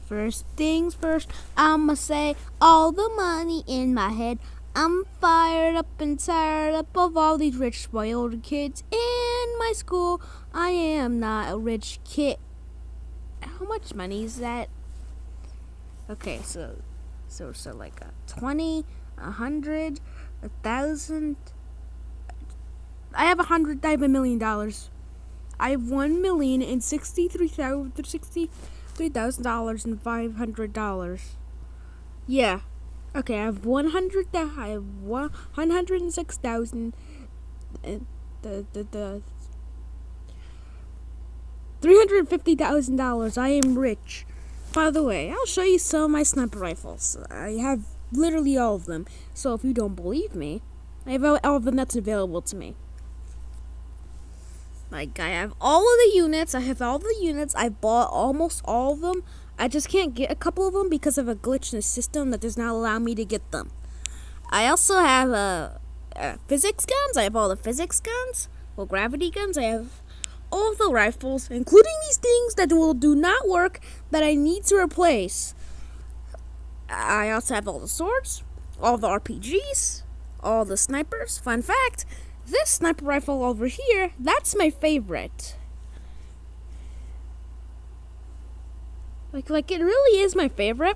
First things first, I'ma say all the money in my head. I'm fired up and tired up of all these rich spoiled kids in my school. I am not a rich kid. How much money is that? Okay, so like 20, 100, 1,000. I have $1,000,000. I have $1,063,500. Yeah. Okay, I have 106,000. The $350,000. I am rich. By the way, I'll show you some of my sniper rifles. I have literally all of them. So if you don't believe me, I have all of them that's available to me. Like, I have all of the units. I bought almost all of them. I just can't get a couple of them because of a glitch in the system that does not allow me to get them. I also have physics guns. I have all the physics guns. Well, gravity guns. I have all of the rifles, including these things that do not work that I need to replace. I also have all the swords, all the RPGs, all the snipers. Fun fact, this sniper rifle over here, that's my favorite. Like it really is my favorite.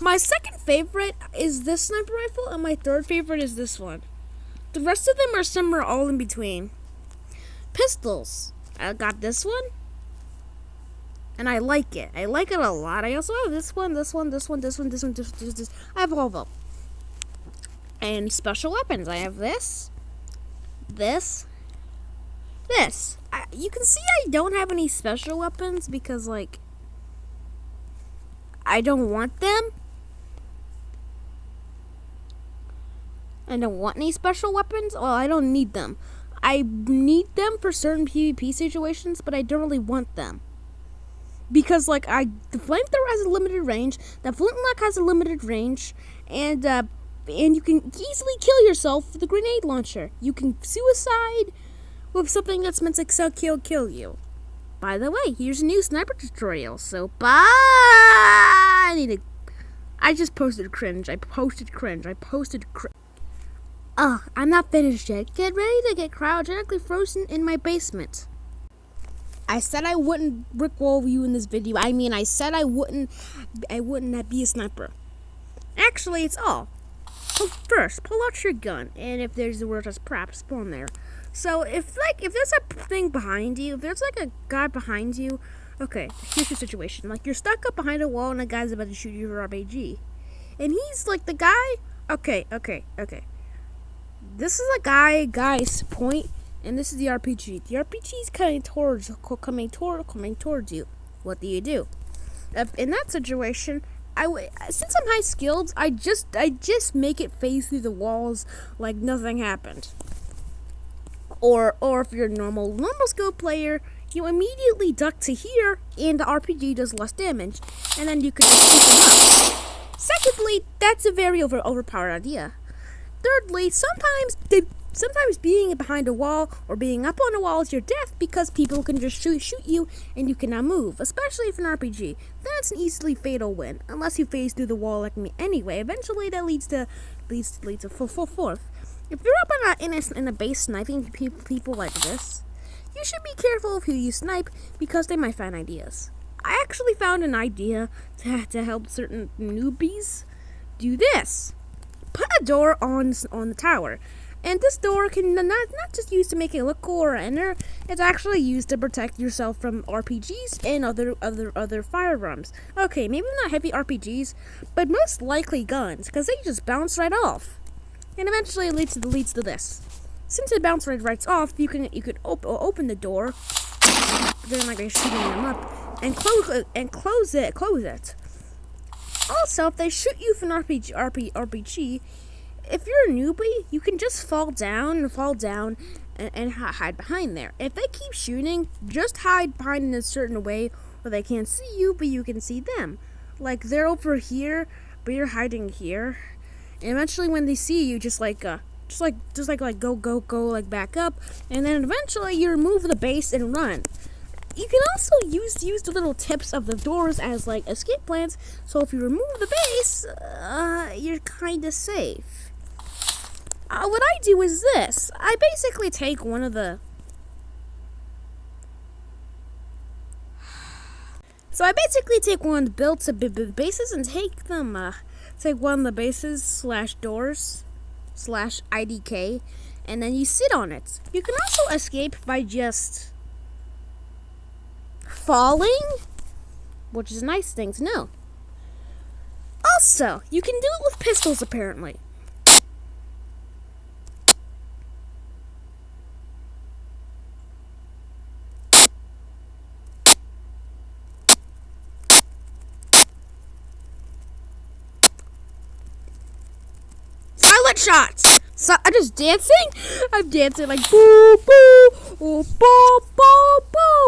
My second favorite is this sniper rifle, and my third favorite is this one. The rest of them are somewhere all in between. Pistols. I got this one, and I like it. I like it a lot. I also have this one. I have all of them. And special weapons. I have this. You can see I don't have any special weapons because, like, I don't want them. I don't want any special weapons. Well, I don't need them. I need them for certain PvP situations, but I don't really want them. Because, like, the flamethrower has a limited range, the flintlock has a limited range, and you can easily kill yourself with a grenade launcher. You can suicide with something that's meant to kill you. By the way, here's a new sniper tutorial, so bye! I just posted cringe. I'm not finished yet. Get ready to get cryogenically frozen in my basement. I said I wouldn't rickwall you in this video. I mean, I said I wouldn't be a sniper. Actually, it's all. So first, pull out your gun, and if there's the word as prop, spawn there. So if there's a thing behind you, if there's like a guy behind you, okay, here's your situation. Like, you're stuck up behind a wall, and a guy's about to shoot you with an RPG, and he's like the guy. Okay. This is a guy's point, and this is the RPG. The RPG is coming towards you. What do? In that situation, since I'm high skilled, I just make it phase through the walls like nothing happened. Or if you're a normal skill player, you immediately duck to here, and the RPG does less damage, and then you can just shoot them up. Secondly, that's a very overpowered idea. Thirdly, sometimes being behind a wall or being up on a wall is your death because people can just shoot you and you cannot move, especially if an RPG. That's an easily fatal win, unless you phase through the wall like me anyway. Eventually, that leads to full fourth. If you're up in a base sniping people like this, you should be careful of who you snipe because they might find ideas. I actually found an idea to help certain newbies do this. Put a door on the tower, and this door can not just used to make it look cool or enter. It's actually used to protect yourself from RPGs and other firearms. Okay, maybe not heavy RPGs, but most likely guns, because they just bounce right off, and eventually it leads to this. Since it bounces right off, you could open the door, then like shooting them up, and close it. Also, if they shoot you from an RPG, if you're a newbie, you can just fall down and hide behind there. If they keep shooting, just hide behind in a certain way where they can't see you, but you can see them. Like, they're over here, but you're hiding here. And eventually, when they see you, just go back up, and then eventually you remove the base and run. you can also use the little tips of the doors as like escape plans. So if you remove the base, you're kind of safe. What I do is this. I basically take one of the... So I basically take one of the built bases and take them, take one of the bases slash doors slash IDK, and then you sit on it. You can also escape by just falling, which is a nice thing to know. Also, you can do it with pistols apparently. Shots. So I'm just dancing. I'm dancing like boo boo boo boo boo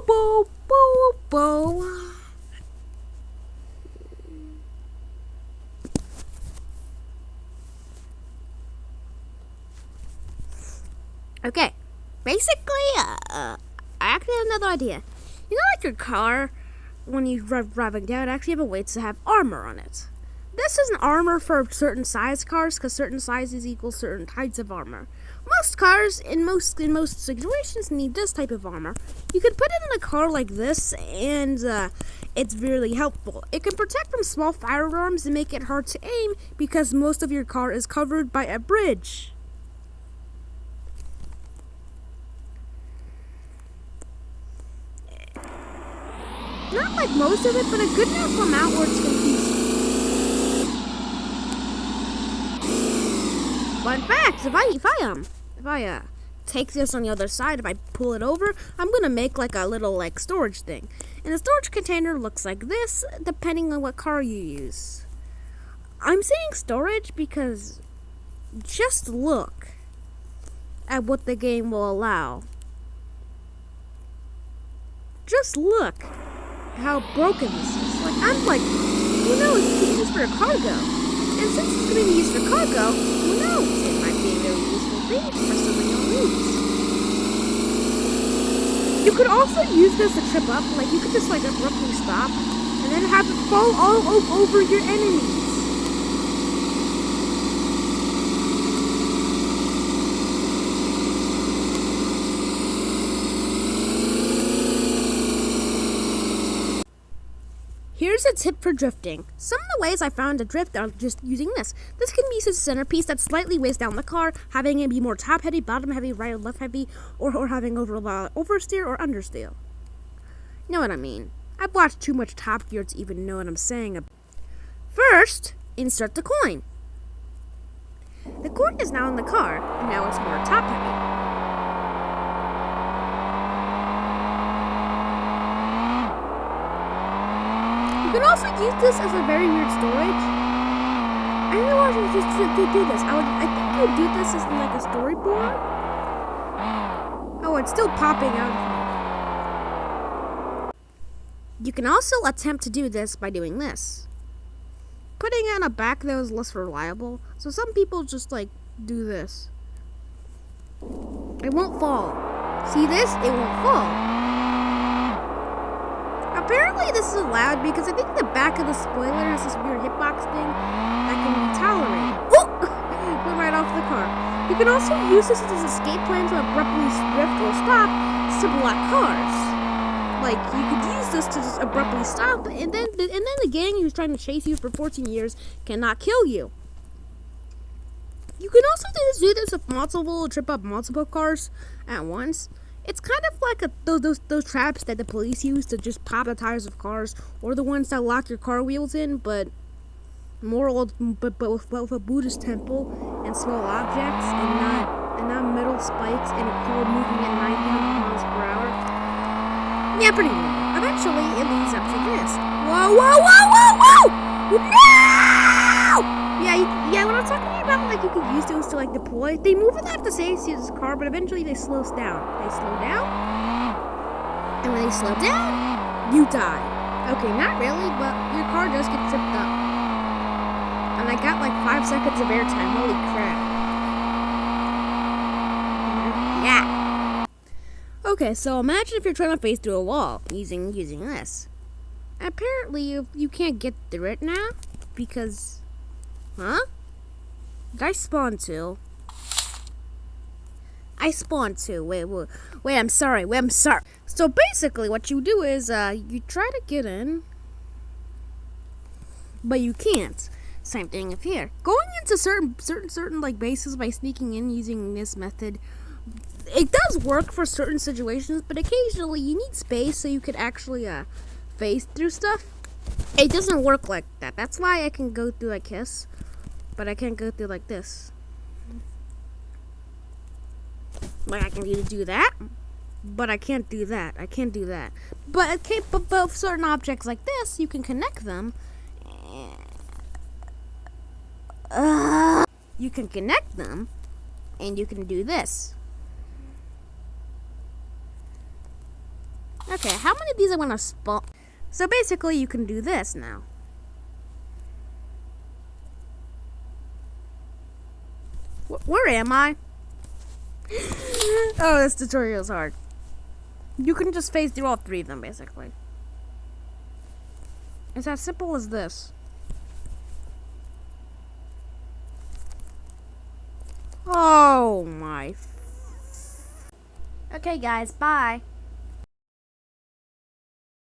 boo boo boo. Okay, basically, I actually have another idea. You know, like your car, when you're driving down, it actually have a way to have armor on it. This is an armor for certain size cars, because certain sizes equal certain types of armor. Most cars, in most situations, need this type of armor. You can put it in a car like this, and it's really helpful. It can protect from small firearms and make it hard to aim, because most of your car is covered by a bridge. Not like most of it, but a good enough amount where it's confusing. Fun fact, if I take this on the other side, if I pull it over, I'm gonna make like a little like storage thing. And the storage container looks like this, depending on what car you use. I'm saying storage because just look at what the game will allow. Just look how broken this is. Like, I'm like, who knows, you can use for a cargo. And since it's going to be used for cargo, who knows? It might be a very useful thing for somebody on routes. You could also use this to trip up. Like, you could just, like, abruptly stop and then have it fall all over your enemies. Here's a tip for drifting. Some of the ways I found to drift are just using this. This can be used as a centerpiece that slightly weighs down the car, having it be more top heavy, bottom heavy, right or left heavy, or having oversteer or understeer. You know what I mean? I've watched too much Top Gear to even know what I'm saying. First, insert the coin. The coin is now in the car, and now it's more top heavy. You can also use this as a very weird storage. I don't know why you just do this. I think you would do this as like a storyboard. Oh, it's still popping out. You can also attempt to do this by doing this. Putting it on a back that is less reliable. So some people just like do this. It won't fall. See this? It won't fall. Apparently this is allowed because I think the back of the spoiler has this weird hitbox thing that can be tolerated. Oh! Went right off the car. You can also use this as an escape plan to abruptly drift or stop to block cars. Like, you could use this to just abruptly stop, and then the gang who's trying to chase you for 14 years cannot kill you. You can also do this with multiple, trip up multiple cars at once. It's kind of like those traps that the police use to just pop the tires of cars, or the ones that lock your car wheels in, but with a Buddhist temple and small objects, and not metal spikes and a car moving at 90 miles per hour. Yeah, pretty good. Eventually, it leads up to this. Whoa, whoa, whoa, whoa, whoa! No! Yeah, when I'm talking about, like, you can use those to, like, deploy, they move at the same speed as the car, but eventually they slow down. They slow down, and when they slow down, you die. Okay, not really, but your car does get tripped up. And I got, like, 5 seconds of airtime. Holy crap. Yeah. Okay, so imagine if you're trying to face through a wall using this. Apparently, you can't get through it now because, huh? Did I spawn too? I spawned too. Wait. I'm sorry. So basically, what you do is you try to get in, but you can't. Same thing if here. Going into certain like bases by sneaking in using this method, it does work for certain situations, but occasionally you need space so you could actually phase through stuff. It doesn't work like that. That's why I can go through like this, but I can't go through like this. Like I can either do that, but I can't do that. But with certain objects like this, you can connect them. You can connect them, and you can do this. Okay, how many of these I want to spawn? So basically, you can do this now. Where am I? Oh, this tutorial is hard. You can just phase through all three of them, basically. It's as simple as this. Oh my. Okay, guys, bye.